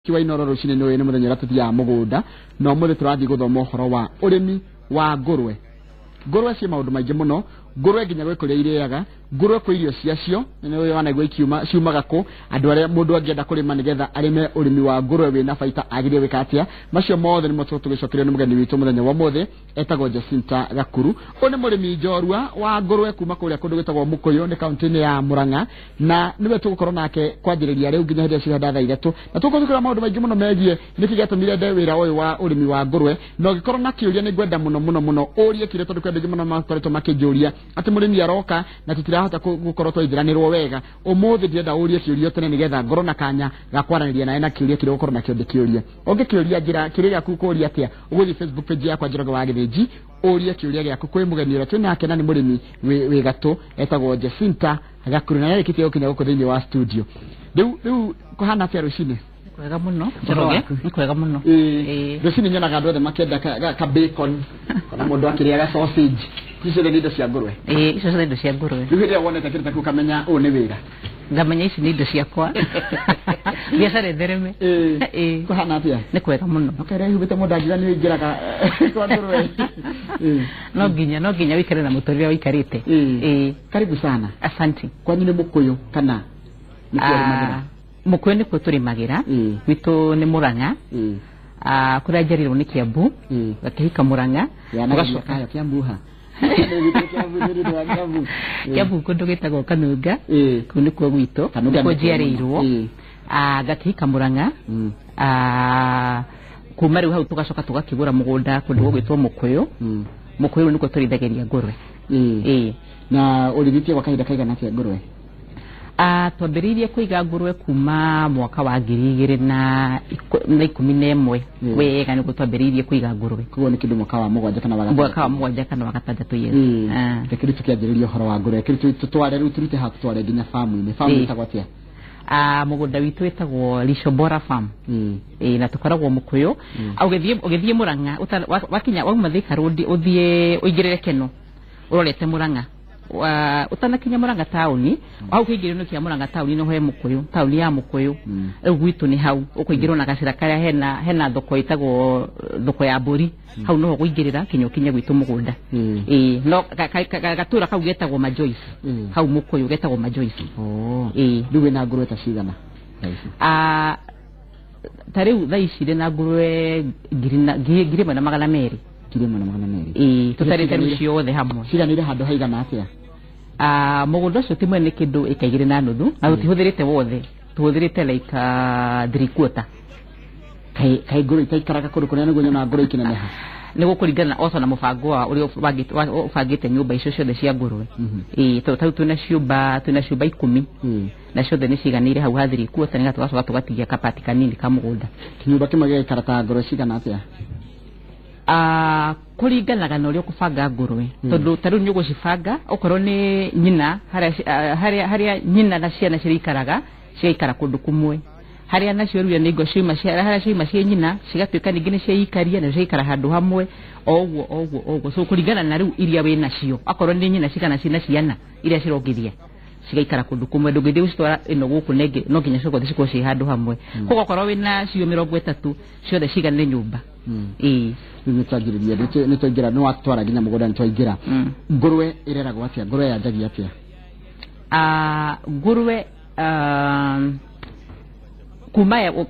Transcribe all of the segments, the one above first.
kiwa inoro rucine no ene muthenya ratuthia mugunda no muthe turathi guthoma horo wa urimi wa ngurwe cia maundu maingi muno ngurwe nginya gwikuria iriaga ngurwe kwa irio ciacio nene uyu wanaigua ikiuma ciumaga ku andu aria mundu angienda kurima nigetha arime urimi wa ngurwe wina baita agirie wikatia macio mothe ni mutu tugicokerio ni mugeni witu muthenya wa mothe etagwo Jacinta Gakuru oni murimi njorua wa ngurwe kuma kuria kundu gitagwo Mukuyu ni kaunti ya Murang'a na niwe tugukorwo nake kwanjiriria riu nginya hĩndĩ cia thaa 3 na tugukorwo maundu maingi muno megie niki gatumire nde wira uyu wa urimi wa ngurwe no gikorwo na kiuria ni gwenda muno urie kire tondu kwenda muno makoretwo makijuria ati murimi aroka na tutirahota gukorwo twaithiranirwo wega umuthi ndienda urie kiuria tene nigetha ngoro na kanya gakwaraniria nae na kiuria kire gukorwo na kionde kiuria onge kiuria njira kire gyaku kuria atia uguthi Facebook page yakwa Njoroge wa Githĩnji urie kiuria gyaku kwi mugeni ura twina nake na ni murimi wi gatũ etagwo Jacinta Gakuru na yarikite gukinya guku thiini wa studio riu kuhana atia rucine kwega muno Njoroge ni kwega muno rucine nyonaga andu othe makenda ka bacon kana mundu akiriaga sausage icio nĩ indo cia ngũrwe icio nĩ indo cia ngũrwe rĩu rĩrĩa wonete kĩrĩa taku kamenya ũũ nĩ wĩra ngamenya ici nĩ indo ciakwa biacara thereme kuhana atia nĩ kwega muno rĩu hubĩte mũndũ angira nĩ ingĩraga kwa ngũrwe no nginya wikare na mũtũrĩre wikarĩte karibu sana asante kwanyu nĩ Mũkũyũ kana nĩ kũrĩmagĩra Mũkũyũ nĩ kũtũrĩmagĩra witũ nĩ Murang'a kũrĩa njarirwo nĩ Kiambu gakĩhika Murang'a ũgacoka Kiambu ha Kiambu kundu gitagwo Kanunga kuu nikuo gwitũ nikuo njiarĩirwo gakĩhika Murang'a kuma rĩu hau tugacoka tugakĩgũra mũgũnda kundu gwĩtwo Mũkũyũ Mũkũyũ nikuo tũrĩithagĩria ngũrwe na ũrĩithĩtie kwa kahinda kaigana atĩa ngũrwe twambĩrĩirie kũiga ngũrwe kuma mwaka wa 2011 wega nĩguo twambĩrĩirie kũiga ngũrwe kuo nĩ kĩndũ mwaka wa 7 kana wa 6 years tekiri tukianjĩrĩria ũhoro wa ngũrwe kĩrĩ tutware rĩu turute ha tutware nginya famu-inĩ ĩtagwo atĩa mũgũnda witũ wĩtagwo Lishobora farm na tũkoragwo Mũkũyũ ũgĩthiĩ Murang'a wakinya wauma Thika Road ũthiĩ ũingĩrĩre Keno ũrorete Murang'a utanakinya Murang'a tauni au kuingirino kia Murang'a tauni no he Mũkũyũ tauni ya Mũkũyũ gwitu ni hau ukuingirwo na gacira karia hena thoko itagwo thoko ya Mburi hau no kuingirira kinyokinya gwitu mugunda no gatura kau getagwo Majoice hau Mũkũyũ getagwo Majoice riu na ngũrwe ta cigana tariu thaa ici na ngũrwe ngiri mana magana meri tutarĩte rũcio wothe hamwe ciganire handũ haigana atĩa mũgũnda ũcio timwe nĩ kĩndũ ĩkaigĩrĩ na nuthu na tũtihũthĩrĩte wothe tuhũthĩrĩte like 3/4 kai ngũrwe itaikaraga kũndũ kũnene nĩguo nyona ngũrwe ikineneha nĩguo kũringana oco na mũbango wa ũrĩa ũbangĩte nyũmba icio ciothe cia ngũrwe tau twĩna ciũmba 10 na ciothe nĩ ciganĩire hau ha 3/4 nĩgetha tũgacoka tũgatigia kapati kanini ka mũgũnda kinyũmba kĩmwe gĩgaikara ta ngũrwe cigana atĩa kuringanaga na ũrĩa ũkũbanga ngũrwe tondũ tarĩu nĩ ũgũcibanga okorwo nĩ nyina harĩa nyina na ciana cirikaraga cigaikara kũndũ kumwe harĩa nacio rĩu nĩ ngo ciuma harĩa ciuma cie nyina cigatuĩka ningĩ nĩ ciikaria na cigaikara handũ hamwe oguo so kũringana na rĩu iria wĩ nacio okorwo nĩ nyina cigana cina ciana iria cirongithia cigaikara kũndũ kumwe ndũngĩthiĩ gũcitwara ĩno gũkũ nenge no nginya cikorwo cikorwo ciĩ handũ hamwe koguo okorwo wĩna cio 30 ciothe ciganĩre nyũmba nĩtwangĩrĩria nĩtwaingĩra nĩ watwara nginya mũgũnda nĩtwaingĩra ngũrwe ĩreragwo atĩa ngũrwe yanjagia atĩa ngũrwe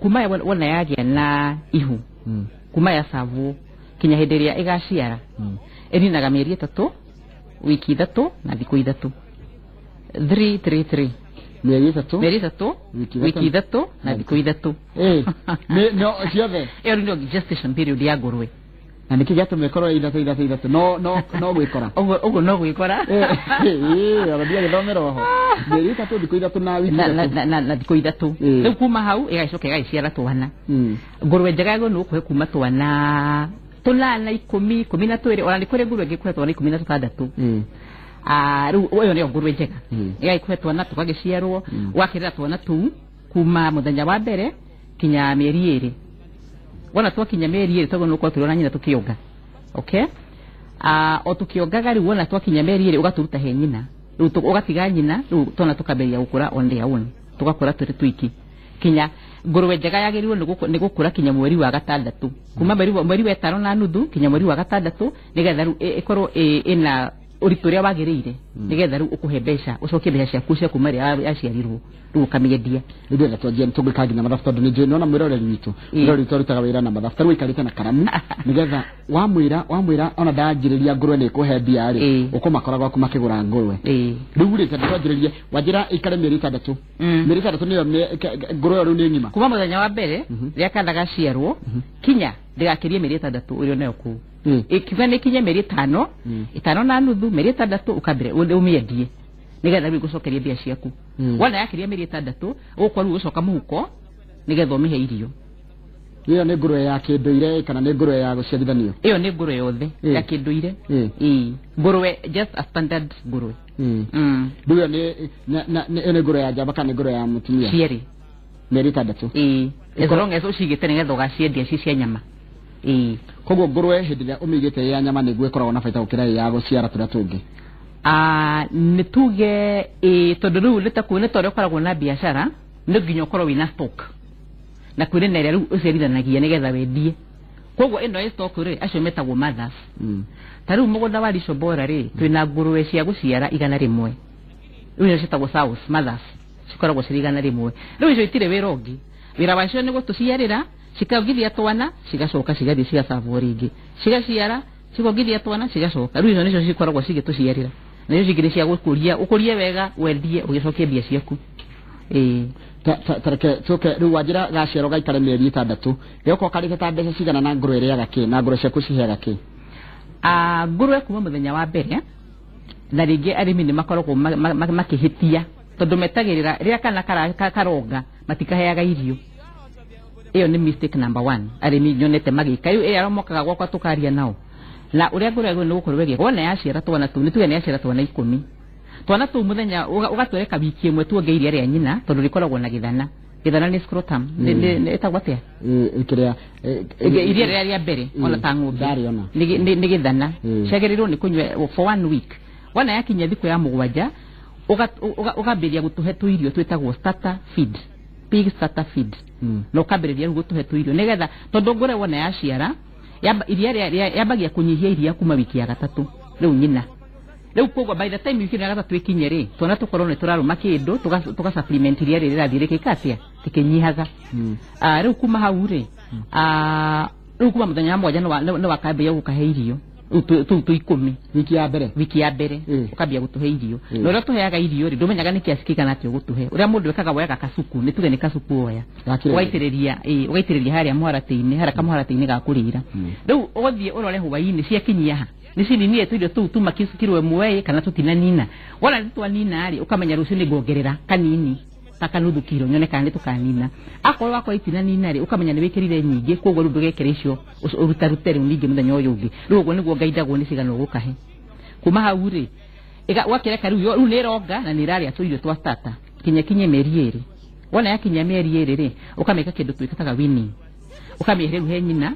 kuma wona yagĩa na ihu kuma ya savu kinya hĩndĩ ĩrĩa ĩgaciara ĩninaga mĩeri 3 wiki 3 na thikũ 3 3 mĩeri 3 wiki 3 na thikũ 3 no ciothe ĩyo nĩyo gestation period ya ngũrwe na nĩ kĩgatũma ĩkorwo ithatũ no gwĩkora ũguo no gwĩkora arabia gĩthomera oho mĩeri 3 thikũ 3 na wiki na thikũ 3 rĩu kuma hau ĩgacoka ĩgaciara twana ngũrwe njega yaguo nĩ ũkũhe kuma twana 10 ona nĩ kũrĩ ngũrwe ĩngĩkũhe twana 16 rĩu ũyũ nĩyo ngũrwe njega ĩgakũhe twana tũgagĩciarwo wakĩrĩra twana tũu kuma mũthenya wa mbere kinya mĩeri 2 wona twakinya mĩeri 2 twago nũkwo tũrona nyina tũkĩonga okay o tũkĩongaga rĩu wona twakinya mĩeri 2 ũgatũruta he nyina rĩu ũgatiga nyina rĩu twana tũkambĩrĩria gũkũra on their own tũgakũra tũrĩ twiki kinya ngũrũwe njega yagĩrĩirwo nĩ gũkũra kinya mweri wa gatandatũ kuma mweri wa 5.5 kinya mweri wa gatandatũ nigetha rĩu ĩkorwo ĩna ũritũ ũrĩa wagĩrĩire nigetha rĩu ũkũhe mbeca ũcokie mbeca ciaku cia kuma rĩrĩa yaciarirwo rĩu ũkamĩendia ndio twanjia tũngĩka nginya mathabu tondũ nĩ njũĩ nona mwĩroreri witũ rutaga wĩra na mathabu tarĩ wĩikarĩte na karamu nigetha wamwĩra ona ndanjĩrĩria ngũrũwe nĩ ĩkũhe mbia rĩ ũkũmakoraga aku makĩgũra ngũrũwe rĩu rĩ twanjĩrĩrie wanjĩra ĩikare mĩeri 6 mĩeri 6 nĩyo ngũrũwe rĩu nĩ ng'ima kuma mũthenya wa mbere rĩrĩa kana gaciarwo kinya ndĩgakĩrie mĩeri 6 ũrĩa nayo kũu ikiuga nĩ kinya mĩeri 5 5.5 mĩeri 6 ukambire ũmĩendie nigetha rĩu gũcokeria mbia ciaku wona yakĩria mĩeri 6 ũgũkorwo rĩu ũcoka mũhuko nigetha ũmĩhe irio iyo nĩ ngũrũwe ya kĩndũire kana nĩ ngũrũwe ya gũciarithanio iyo nĩ ngũrũwe yothe ya kĩndũire ngũrũwe just a standard ngũrũwe ndio nĩ ngũrũwe ya njamba kana ngũrũwe ya mũtumia cierĩ mĩeri 6 as long as ũcigĩte nigetha ũgaciendia ci cia nyama koguo ngũrũwe hĩndĩ ĩrĩa ũmĩigĩte ya nyama nĩguo ĩkoragwo na baita gũkĩra ya gũciara tũrĩa tũngĩ nĩ tuge tondũ rĩu nĩ tondũ ũkoragwo na biacara nĩ nginya ũkorwo wĩna stock na kwĩrĩ na ĩrĩa rĩu ũciarithanagia nĩgetha wendie koguo ĩno ĩ stock rĩ acio metagwo mothers ta rĩu mũgũnda wa Lisho Bora rĩ twĩna ngũrũwe cia gũciara 100 rĩu nĩ ciĩtagwo sows mothers cikoragwo cirĩ 100 rĩu icio itirĩ wĩra ũngĩ wĩra wacio nĩ gũtũciarĩra cikongithia twana cigacoka cigathiĩ cigacabwo rĩngĩ cigaciara cikongithia twana cigacoka rĩu icio nĩcio cikoragwo cigĩtũciarĩra na icio cingĩ cia ũkũrie wega wendie ũgĩcokie mbia ciaku tareke tuke rĩu wanjĩra gaciaro gaikare mĩeri 6 gĩoka karĩte ta mbeca cigana na ngũrũwe ĩrĩaga kĩ na ngũrũwe ciaku ciheaga kĩ ngũrũwe kuma mũthenya wa mbere na rĩngĩ arĩmi nĩ makoragwo makĩhĩtia tondũ metagĩrĩra rĩrĩa kana karonga matikaheaga irio iyo nĩ mistake number 1 arĩmi nyonete magĩka rĩu aromokaga gwakwa tũkaria nao na ũrĩa ngũrũwe nĩ gũkorwo wegega wona yaciara twana tũu nĩ tuge nĩ yaciara twana 10 twana tũu mũthenya ũgatwereka wiki ĩmwe tuonge iria rĩa nyina tondũ rĩkoragwo na gĩthana nĩ scrotum nĩ ĩtagwo atĩa kĩrĩa iria rĩa mbere ona ta ng'ombe nĩ gĩthana ciagĩrĩirwo nĩ kũnyua for 1 week wona yakinya thikũ ya 7 ũgambĩrĩria gũtũhe tũirio twĩtagwo starter feed pig starter feed no kambĩrĩria rĩu gũtũhe tũirio nĩgetha tondũ ngũrũwe wona yaciara iria yambagia kũnyihia iria kuma wiki ya 3 rĩu nyina rĩu koguo by the time wiki ya 3 ikinye rĩ twana tũkorwo nĩ tũrarũma kĩndũ tũga supplement iria rĩrĩ rathiĩ rĩkĩka atĩa tĩkĩnyihaga rĩu kuma hau rĩ rĩu kuma mũthenya wa 1 nĩ wakambĩrĩria gũkahe irio tu 10 wiki ya mbere ukambia gũtũhe irio na ũrĩa tũheaga irio rĩ ndũmenyaga nĩ kiasi kĩigana atĩa ũgũtũhe ũrĩa mũndũ ekaga woyaga kasuku nĩ tuge nĩ kasuku oya ũgaitĩrĩria harĩa mũharatĩ-inĩ harĩa kamũharatĩ-inĩ ga kũrĩra rĩu ũgũthiĩ ũrore hwaĩ-inĩ ciakinyia ha nĩ cininire tũirio tũu tuma kiro ĩmwe kana tũtinanina wona nĩ twanina rĩ ũkamenya rũciũ nĩ nguongerera kanini ta kanuthu kiro nyone kana nĩ tũkanina akorwo wakwa itinanina rĩ ũkamenya nĩ wĩkĩrire nyingĩ koguo rĩu ndũgekĩra icio ũrutarute rĩu ningĩ mũthenya ũyũ ũngĩ rĩu ũguo nĩguo ngaindagwo nĩ cigana ũgũkahe kuma hau rĩ wakĩreka rĩu nĩ ĩronga na nĩ ĩrarĩa tũirio twa starter kinye mĩeri 2 wona yakinya mĩeri 2 rĩ ũkameka kĩndũ twĩkaga winning ũkamĩhe rĩu he nyina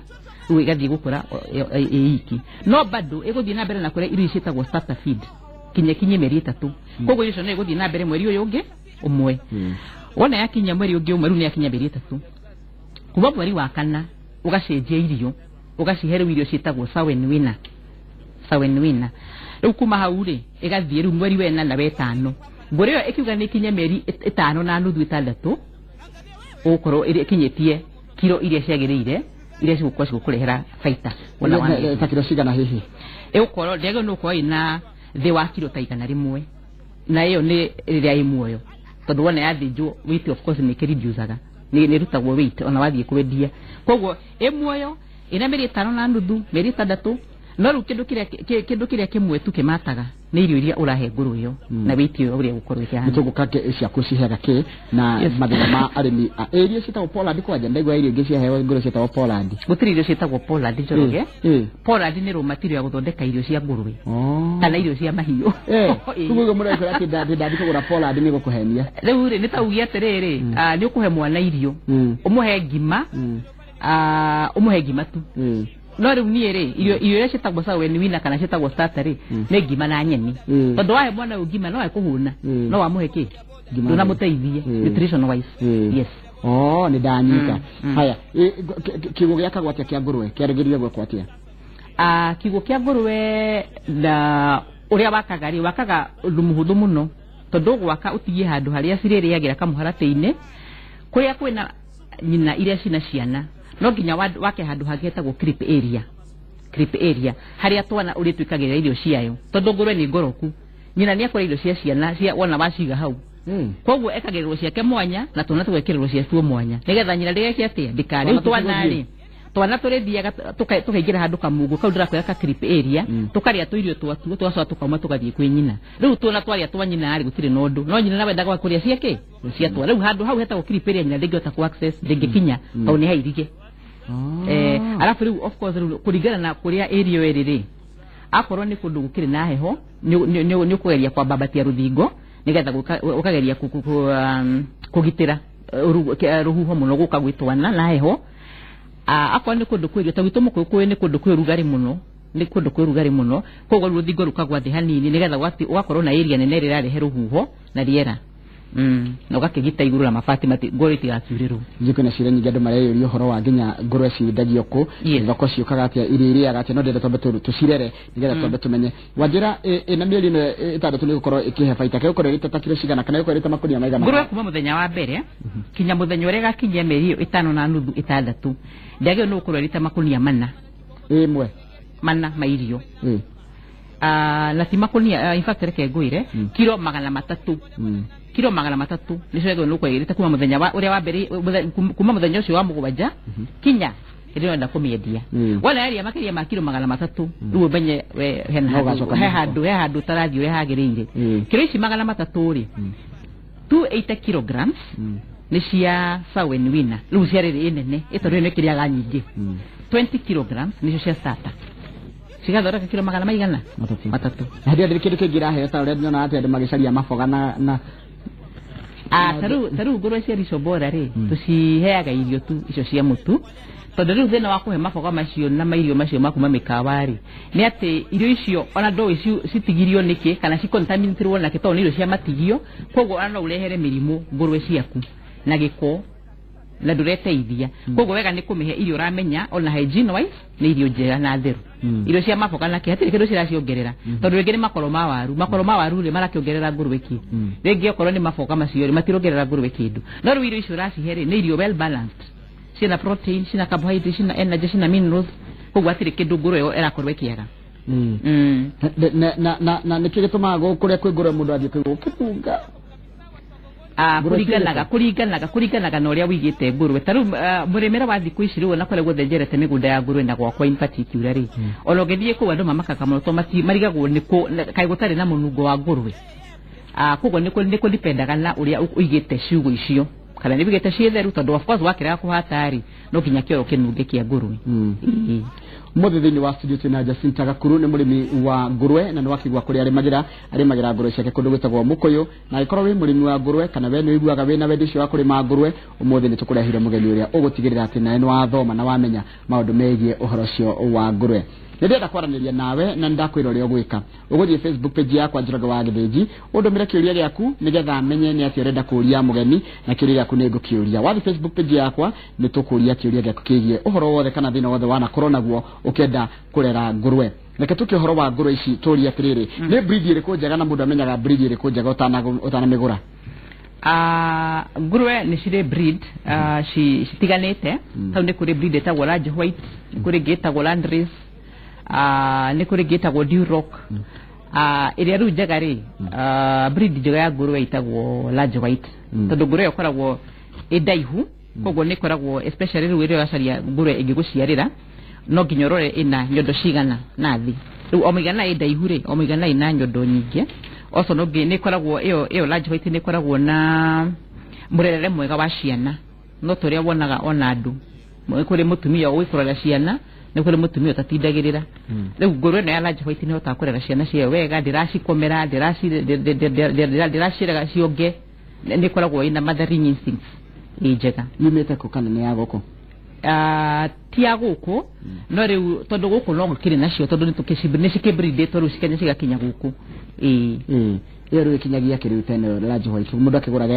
rĩu ĩgathiĩ gũkũra iki no bado ĩgũthiĩ na mbere na kũrĩa irio ciĩtagwo starter feed kinye mĩeri 3 koguo icio no ĩgũthiĩ na mbere mweri ũyũ ũngĩ umwe wona yakinya mweri ũngĩ umwe rĩu nĩ yakinya mĩeri 3 kuma mweri wa 4 ũgacenjia irio ũgacihe rĩu irio ciĩtagwo sawen winner rĩu kuma hau rĩ ĩgathiĩ rĩu mweri wa 4 na 5 ngũrũwe ĩyo ĩkiuga nĩ ikinya mĩeri 5 na nuthu 6 ũgũkorwo ĩkinyĩtie kiro iria ciagĩrĩire iria cigũkũrehera baita wona ta kiro cigana hihi ĩgũkorwo ndĩagĩrĩirwo nĩ gũkorwo ina thĩ wa kiro ta 100 na ĩyo nĩ rĩrĩa ĩ muoyo tondũ wona yathĩnjwo weight of course nĩ kĩreducaga nĩ rutagwo weight ona wathiĩ kwendia koguo ĩ muoyo ina mĩeri 5 na nuthu mĩeri 6 no rĩu kĩndũ kĩrĩa kĩmwe tu kĩmataga nĩ irio iria ũrahe ngũrũwe ĩyo na weight ĩyo ũrĩa gũkorwo ĩkĩhana nĩtũgũka ciaku ciheaga kĩ na mathĩna ma arĩmi irio ciĩtagwo Poland kwanja ndaigua irio ingĩ ciaheo ngũrũwe ciĩtagwo Poland gũtirĩ irio ciĩtagwo Poland njoroge Poland nĩ raw material ya gũthondeka irio cia ngũrũwe kana irio cia mahiũ kuguo mũreko atĩ ndathi kũgũra Poland nĩ gũkũhenia rĩu rĩ nĩ ta ugia atĩrĩrĩ nĩ ũkũhe mwana irio ũmũhe ngima ũmũhe ngima tu no rĩu niĩ rĩ irio iria ciĩtagwo sawen winner kana ciĩtagwo starter rĩ nĩ ngima na nyeni tondũ wahe mwana ngima no ekũhũna no wamũhe kĩ ndũnamũteithie nutrition wise yes ni ndanyita haya kiugo gĩa kagwatia kĩa ngũrwe kĩarĩgĩrĩire gwĩkwo atĩa kiugo kĩa ngũrwe na ũrĩa wakaga ũndũ mũhũthũ mũno tondũ gwaka ũtigie handũ harĩa cirĩrĩagĩra kamũharatĩ-inĩ kũrĩa kwĩna nyina iria cina ciana no nginya wake handũ hangĩtagwo creep area harĩa twana ũrĩtwĩkagĩrĩra irio ciayo tondũ ngũrwe nĩ ngoroku nyina nĩ akora irio cia ciana wona waciga hau koguo ekagĩrĩrwo ciake mwanya na twana tũgekĩrĩrwo ciatuo mwanya nĩgetha nyina ndĩgeke atĩa ndĩkarĩe twana tũrĩthiaga tũkaingĩra handũ kamũgũ kau ndĩrakwĩra ka creep area tũkarĩa tũirio twatuo tũgacoka tũkauma tũgathiĩ kwĩ nyina rĩu twana twarĩa twa nyina gũtirĩ na ũndũ no nyina nawendaga kũrĩa ciake ciatwa rĩu handũ hau hetagwo creep area nyina ndĩngĩhota ku access ndĩngĩkinya tondũ nĩ hairige alafu rĩu of course kũringana na kũrĩa area ĩrĩ akorwo nĩ kũndũ gũkĩrĩ na heho nĩ ũkũgeria kwambatia rũthingo nĩgetha ũkageria kũgitĩra rũhuho mũno gũka gwĩtwana na heho akorwo nĩ kũndũ kwĩrio ta gwitũ mũkũyũ nĩ kũndũ kwĩ rugarĩ mũno koguo rũthingo rũkagwa thĩ hanini nĩgetha ũgakorwo na area nene ĩrĩa ĩrarehe rũhuho na rĩera na ũgakĩgita igũrũ na mabati ngũrwe itigakiurĩrwo njĩko na ciĩra nyingĩ andũ mareyũria ũhoro wa nginya ngũrwe ciendagio kũ thoko ciũkaga atĩa irio irĩaga atĩa no ndĩrenda twambe tũcirere nĩgetha twambe tũmenye Wanjĩra ĩna mĩeri ĩno ĩtandatũ nĩ gũkorwo ĩkĩhe baita kana gũkorwo ĩrĩ ta kilo cigana kana gũkorwo ĩrĩ ta makũnia maigana ngũrwe kuma mũthenya wa mbere kinya mũthenya ũrĩa gakinyia mĩeri 5.5 6 ndĩagĩrĩirwo nĩ gũkorwo ĩrĩ ta makũnia mana mairio na ti makũnia in fact reke ngwĩre kilo 300 kilo 300 nĩcio nĩ kwagĩrĩte kuma mũthenya ũrĩa wa mbere kuma mũthenya ũcio wa mũgwanja kinya ĩrĩenda kũmĩendia wala yaria makĩria ma kilo 300 rĩu benye he handũ tarathiĩ ũrĩa hagĩrĩire kilo ici 300 rĩ 280 kilograms nĩ cia Sawen Winner rĩu ciarĩ nene ĩtondũ nĩ kĩrĩaga nyingĩ 20 kilograms nĩcio cia starter cigathondeka kilo 300 matatũ hĩndĩ ĩrĩa kĩndũ kĩngĩ ĩrahe ta ũrĩa ndĩrona atĩ andũ magĩcaria maboga na taru ngũrwe cia Lisho Bora rĩ tũciheaga irio tu icio cia mũtu tondũ rĩu thĩna wa kũhe maboga macio na mairio macio makuma mĩkawa rĩ nĩ atĩ irio icio ona ndũĩ citigirio nĩkĩ kana cicontaminatirwo na kĩtoo nĩ irio cia matigio koguo ona no ũrehere mĩrimũ ngũrwe ciaku na gĩko na ndũreteithia koguo wega nĩ kũmĩhe irio ũramenya ona hygiene wise nĩ irio njega na theru irio cia maboga na hatirĩ kĩndũ ciraciongerera tondũ rĩngĩ nĩ makoro ma waru rĩ marakĩongerera ngũrwe kĩ rĩngĩ okorwo nĩ maboga macio rĩ matirongerera ngũrwe kĩndũ no rĩu irio icio ũracihe rĩ nĩ irio well balanced cina protein cina carbohydrates cina energy cina minerals koguo hatirĩ kĩndũ ngũrwe ĩyo ĩrakorwo ĩkĩaga na nĩkĩ gĩtũmaga kũrĩa kwĩ ngũrwe mũndũ athiĩ gũkĩtunga kuringanaga na ũrĩa wĩigĩte ngũrwe ta rĩu mũrĩmĩra wa thikũ ici rĩu nakorwo gũthenjerete mĩgũnda ya ngũrwe na gwakwa in particular rĩ ona ũgĩthiĩ kũu andũ mamakaga mũno tondũ marigagwo kaĩ gũtarĩ na mũnungo wa ngũrwe koguo nĩ kũdipendaga na ũrĩa ũigĩte ciugũ icio kana nĩ wĩigĩte ciĩ theru tondũ of course wakĩrega kũhata rĩ no nginya kĩoro kĩnunge kĩa ngũrwe mũthĩ thĩinĩ wa studio twĩna Jacinta Gakuru nĩ mũrĩmi wa ngũrwe na nĩ wakigwa kũrĩa arĩmagĩra ngũrwe ciake kũndũ gwĩtagwo Mũkũyũ na agĩkorwo wĩ mũrĩmi wa ngũrwe kana we nĩ wĩiguaga wĩna wendi ũcio wa kũrĩma ngũrwe ũmũthĩ nĩ tũkũrehire mũgeni ũrĩa ũgũtigĩrĩra atĩ nawe nĩ wathoma na wamenya maũndũ megiĩ ũhoro ũcio wa ngũrwe nĩndĩrenda kwaranĩria nawe na nĩndakwĩra ũrĩa ũgwĩka ũgũthiĩ Facebook page yakwa Njoroge wa Gĩthĩnji ũndũmĩre kĩũria gĩaku nĩgetha menye nĩ atĩ ũrenda kũũria mũgeni na kĩũria gĩaku nĩ ngũkĩũria wathiĩ Facebook page yakwa nĩ tũkũũria kĩũria gĩaku kĩgiĩ ũhoro wothe kana thĩna wothe wanakorwo naguo ũkĩenda kũrera ngũrwe reke tũkĩ ũhoro wa ngũrwe ici tũũria atĩrĩrĩ nĩ breed ĩrĩkũ njega na mũndũ amenyaga breed ĩrĩkũ njega ũtanamĩgũra ngũrwe nĩ cirĩ breed citiganĩte tau nĩ kũrĩ breed ĩtagwo large white nĩ kũrĩ ĩngĩ ĩtagwo landrace nĩ kũrĩ ĩngĩ ĩtagwo Duroc ĩrĩa rĩu njega rĩ breed njega ya ngũrwe ĩtagwo large white tondũ ngũrwe ĩkoragwo ĩndaihu koguo nĩ ĩkoragwo especially rĩu ĩrĩa ũracaria ngũrwe ĩngĩgũciarĩra no nginya ũrore ĩna nyondo cigana na thĩ rĩu o mũigana ĩndaihu rĩ o mũigana ĩna nyondo nyingĩ also no nĩ ĩkoragwo ĩyo large white nĩ ĩkoragwo na mũrerere mwega wa ciana no tũrĩa wonaga ona andũ kũrĩ mũtumia ũgĩkũrora ciana nĩ kũrĩ mũtumia ũtatindagĩrĩra rĩu ngũrwe ĩno ya large white nĩ hotaga kũrera ciana ciayo wega ndĩracikomera ndĩracirega cionge nĩ ĩkoragwo ĩna mothering instincts njega yumĩte kũ kana nĩ ya gũkũ ti ya gũkũ no rĩu tondũ gũkũ no gũkĩrĩ nacio tondũ nĩ cikĩbridĩtwo rĩu cikenya cigakinya gũkũ iyo rä kinyagia kä rä u tene large white må ndå akä gå ra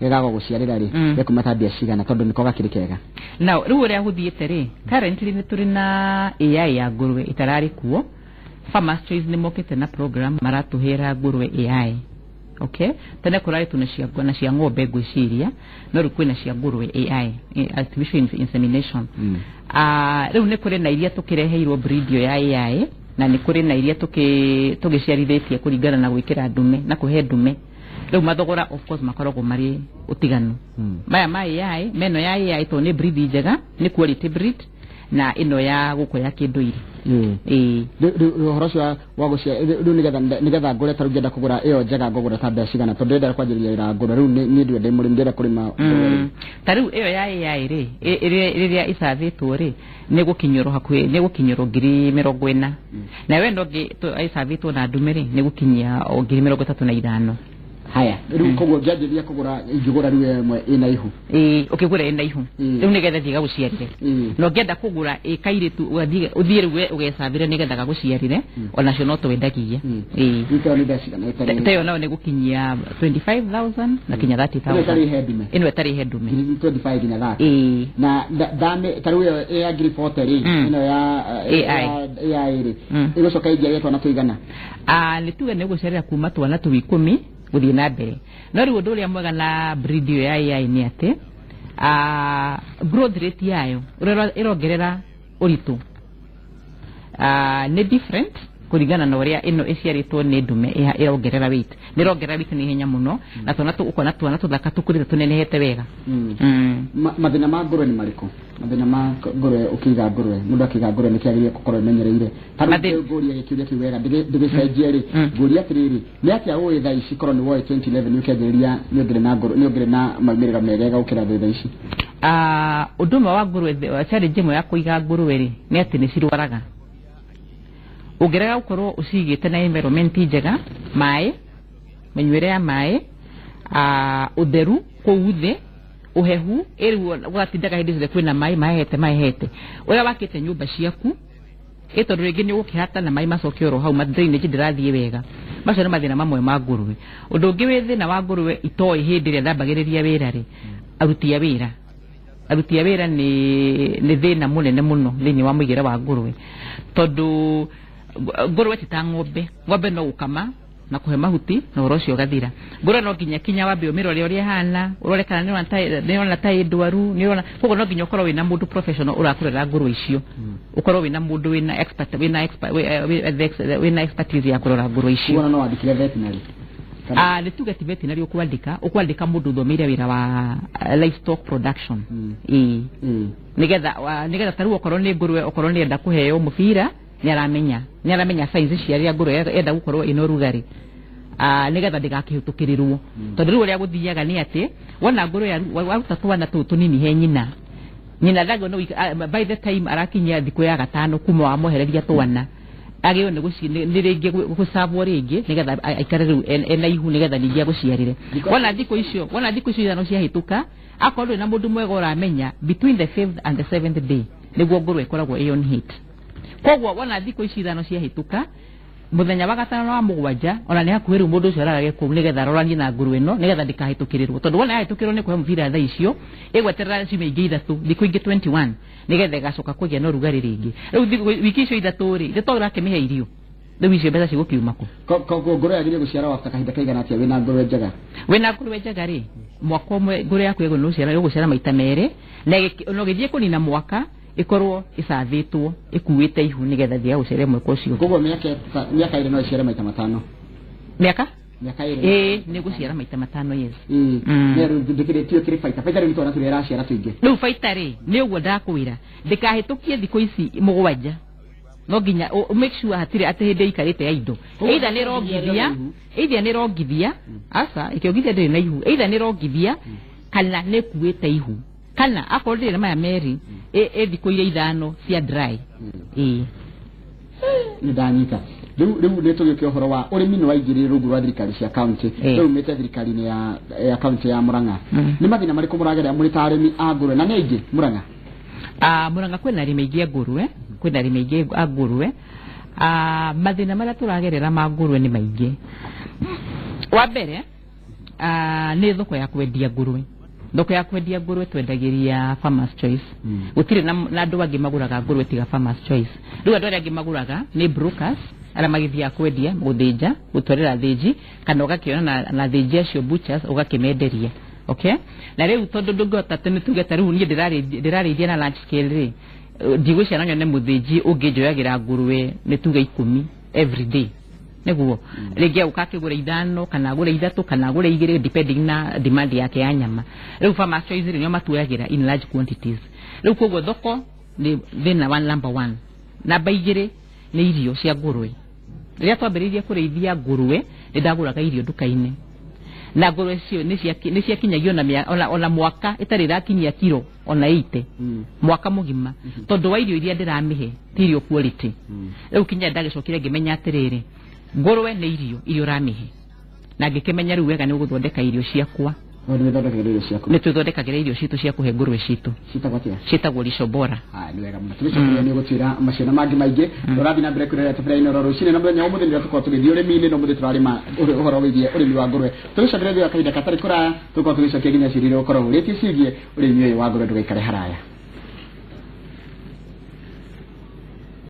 gegago gå ciarä rä gekuma mbia cigana tondå nä ko gakä rä kega na rä u å rä a gå thiä te rä currently nä tå rä na AI ya ngå rwe itararä kuo Farmers Choice nä mokä te na program maratå hä ra ngå rwe AI okay tene kå rarä tå na cia ng'ombe ngwä ciria no rä kwä na cia ngå rwe AI artificial insemination rä u nä kå rä na iria tå kä reheirwo breed ya AI na nä kå rä na iria tå gä ciarithätie kå ringana na gwä kä ra ndume na kå he ndume rä u mathogora of course makoragwo marä å tiganu maya ma AI meno ya AI to nä breed njega nä quality breed na ino ya guko ya kinduire horo cio wa gucia riu nigetha ngure taru ngenda kugura iyo njega ngugura ta mbeca cigana tondu ndenda kwanjiriria wira ngura riu ni ndu ndi muri ndenda kurima taru iyo ya AI ri riria isathitwo ri ni gukinyoro hakuhi ni gukinyoro 40,000 na we ndogi isathitwo na ndume ri ni gukinyia 35,000 haya riu koguo ngianjiria kugura ingigura riu emwe ina ihu ukigura ina ihu riu nigetha thiga guciarire no ngienda kugura ikairitu uthie riu ugesavire nigetha gaguciarire ona cio no twendagia ito ni basic na itayo nao ni gukinyia 25,000 na kinya 30,000 ino etari hedume 25 na 30 na dame taru ya agrifote ri ino ya AI ri igocoka ingia yetu na tuigana ni tuge ni gucerera kuma twana tu 10 guthie na mbere no riu undu uria mwega na breed ya AI ni ati growth rate yayo irongerera uritu ni different kuringana na uria ino iciaritwo ni ndume irongerera weight ni irongerera weight ni henya muno na twana tu ukona twana tuthaka tukurire tunenehete wega mathina ma ngurwe ni mariko mathina ma ngurwe ukiga ngurwe mundu akiga ngurwe ni kiagirie gukorwo menyereire tano nguria gikiuria ki wega ndigicenjie ri nguria atiriri ni atia uwi tha ici korwo ni woe 2011 ukianjiria ni ngire na ngurwe ni ngire na maumirira mega ukira tha ici unduma wa ngurwe challenge mo ya kuiga ngurwe ri ni ati ni cirwaraga ugerega gukorwo ucigite na environment njega mai menyuire ya mai utheru kuuthe uhehu eri gwatindaga hindi ciothe kwina mai mahete uria wakite nyumba ciaku tondu ringi ni ugukihata na mai macokio ro hau drainage ndirathie wega macio ni mathina mamwe ma ngurwe undu ungi wi thina wa ngurwe itoi hindi ria thambagiriria wira ri aruti ya wira ni thina munene muno thini wa muigire wa ngurwe tondu ngurwe ta ng'ombe no ukama na kuhe mahuti na urocio gathira ngurwe no nginya kinya wambe umirore uria hana urore kana ni ona tai ndwaru ni ona kogo no nginya ukorwo wina mundu professional urakurera ngurwe icio ukorwo wina mundu wina expertise ya kurora ngurwe icio ona no andikire veterinary ni tuge ti veterinary ukwandika mundu thomire wira wa livestock production nigetha taru ukorwo ni ngurwe ukorwo ni enda kuheo mubira ni aramenya size cia ngurwe enda gukorwo ino rugari nigetha ndigakihutukirirwo tondu riu uria guthiaga ni ati wona ngurwe waruta twana tunini he nyina dago no by the time arakinyia thiku ya gatano kuma wa mohereria twana agio ni ringi gusavwo ringi nigetha aikare riu ena ihu nigetha ningia guciarire wona thiku icio ithano cia hituka akorwo na mundu mwega uramenya between the 5th and the 7th day niguo ngurwe ikoragwo on hit koguo wona thiku ici ithano cia hituka muthenya wa gatano wa mugwanja ona ni hakuhä rä u må ndå å cio ararage kå u nä getha aroranie na ngurwe ä no nä getha ndikahätå kä rä rwo tondå wona yahätå kä rwo nä kå he må bira tha icio ä gweterera ciumia ingä ithatå thikå ingä 21 nä getha ĩgacoka kå gä a na rugarä rä ngä rä u wiki icio ithatå rä nä to rakä mä he irio rä u icio mbeca cigå kiuma kå koguo ngurwe yagä guciara wafta kahinda kaigana atia wina ngurwe njega rä mwaka ũmwe ngurwe yaku ä gå ciara maita merĩ na no gä thiä kå nina mwaka ikorwo isathitwo ikuwite ihu nigetha thia ucere mweko cio koguo miaka ire no iciare maita matano miaka ire ni guciara maita matano yes ne ndikiretio kiri faita ri twana turera ciara tuingi riu faita ri ni uguo ndakwira ndikahitukie thiko ici mugwanja no nginya make sure hatire ate hindi ikarite ya indo either ni rongithia asa ikiongithia ndiri na ihu either ni rongithia kana ni kuwite ihu kana akorwo na maya meri thiko ire ithano cia dry ni ndanyita riu ne tugä å horo wa å rä mi nä waingä rungu rwa thirikari cia kaunti rä u mä te thirikari-inä ya kaunti ya Murang'a nä mathina marä kå må ragerera må rä ta arä mi a ngurwe na nä aingä Murang'a kwä na arä mi aingä a ngurwe mathina marä a tå ragerera ma ngurwe nä maingä wa mbere nĩ thoko ya kwendia ngũrwe. Thoko ya kwendia ngũrwe twendagiria Farmers Choice. Gũtirĩ na andũ angĩ magũraga ngũrwe tiga Farmers Choice. Rĩu andũ arĩa angĩ magũraga nĩ brokers arĩa magĩthiaga kwendia gũthĩnja gũtwarĩra thĩnji kana ũgakĩona na thĩnji acio butchers ũgakĩmenderia. Okay, na rĩu tondũ ndũngĩhota atĩ nĩ tuge ta rĩu niĩ ndĩrarĩithia na large scale rĩ ndigwĩciria no nyone mũthĩnji ũngĩnjoyagĩra ngũrwe nĩ tuge 10 every day. Nĩguo rĩngĩ ũkakĩgũra 5 kana agũre 3 kana agũre 2 depending na demand yake ya nyama. Rĩu Farmers Choice nĩo matuagĩra in large quantities. Rĩu koguo thoko nĩ thĩna wa number 1. Namba 2 nĩ irio cia ngũrwe. Rĩrĩa twambĩrĩirie kũrĩithia ngũrwe nĩ ndagũraga irio nduka-inĩ. Na ngũrwe cio nĩ ciakinyagio ona mwaka itarĩ rakinyia kilo ona 80 mwaka mũgima tondũ wa irio iria ndĩramĩhe ti irio quality. Rĩu kinya ndagĩcokire ngĩmenya atĩrĩrĩ ngũrwe nĩ irio ũramĩhe na ngĩkĩmenya rĩu wega nĩ ũgũthondeka irio ciakwa. Nĩ twĩthondekagĩra irio citũ cia kũhe ngũrwe citũ ciĩtagwo Lisho Bora. Nĩ wega mũno tũgĩcokeria nĩ gũtwĩra maciana mangĩ maingĩ tũrathiĩ na mbere kwĩrorera tabarĩra-inĩ oro rũcinĩ na mũthenya ũmũthĩ nĩ tũkorwo tũgĩthiĩ ũrĩmi-inĩ no mũthĩ tũrarĩma ũhoro wĩgiĩ ũrĩmi wa ngũrwe. Tũgĩcokeria thutha kahinda gatarĩ kũraya tũkorwo tũgĩcokia nginya ciĩrĩro ũkorwo ũrĩtie ciĩgiĩ ũrĩmi ũyũ wa ngũrwe ndũgaikare haraya.